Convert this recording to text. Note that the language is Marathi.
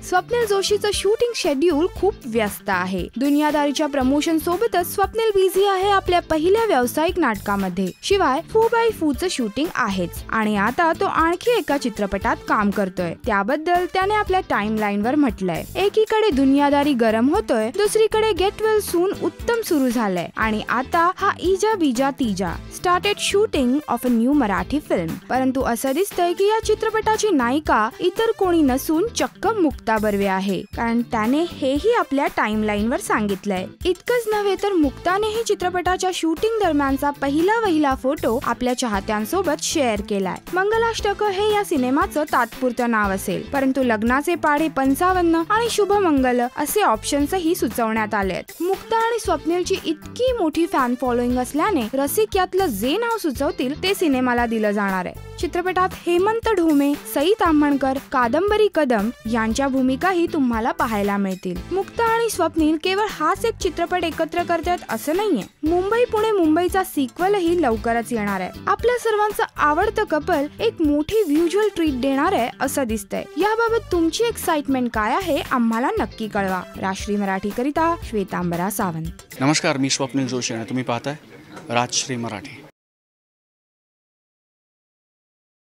स्वप्नील जोशीचं शूटिंग शेड्यूल खूप व्यस्त आहे। दुनियादारीच्या प्रमोशन सोबतच स्वप्नील बिझी आहे आपल्या पहिल्या व्यावसायिक नाटकामध्ये। शिवाय 4x4चं शूटिंग आहेच आणि आता तो आणखी एका चित्रपटात काम करतोय। त्याबद्दल त्याने आपल्या टाइमलाईनवर म्हटलंय, एकीकडे दुनियादारी गरम होतोय, दुसरीकडे गेट वेल सून उत्तम सुरू झालंय आणि आता हा इजा बीजा तीजा started shooting of a new Marathi film. परंतु असं दिसतंय की या चित्रपटाची नायिका इतर कोणी नसून चक्क मुक्ता बर्वे आहे, कारण त्याने हेही आपल्या टाइमलाईनवर सांगितलंय। इतकंच नव्हे तर मुक्तानेही चित्रपटाच्या शूटिंग दरम्यानचा पहिला फोटो आपल्या चाहत्यांसोबत शेअर केलाय। मंगलाष्टक हे या सिनेमाचं तात्पुरतं नाव असेल, परंतु लग्नाचे पाढे 55 आणि शुभ मंगल असे ऑप्शन्सही सुचवण्यात आलेत। मुक्ता आणि स्वप्नीलची इतकी मोठी फॅन फॉलोइंग असल्याने रसिक यातलं जे नाव सुचवतील ते सिनेमाला दिलं जाणार आहे। चित्रपटात हेमंत ढोमे, सई ताम्हणकर, कादंबरी कदम यांच्या भूमिकाही तुम्हाला पाहायला मिळतील। मुक्ता आणि स्वप्नील केवळ हाच एक चित्रपट एकत्र करतात असं नाहीये, मुंबई पुणे मुंबईचा सिक्वलही लवकरच येणार आहे। आपल्या सर्वांचं आवडतं कपल एक मोठी व्हिज्युअल ट्रीट देणार आहे असं दिसतंय। याबाबत तुमची एक्साइटमेंट काय आहे आम्हाला नक्की कळवा। राजश्री मराठी करिता श्वेतांबरा सावंत। नमस्कार, मी स्वप्नील जोशी आणि तुम्ही पाहताय राजश्री मराठी।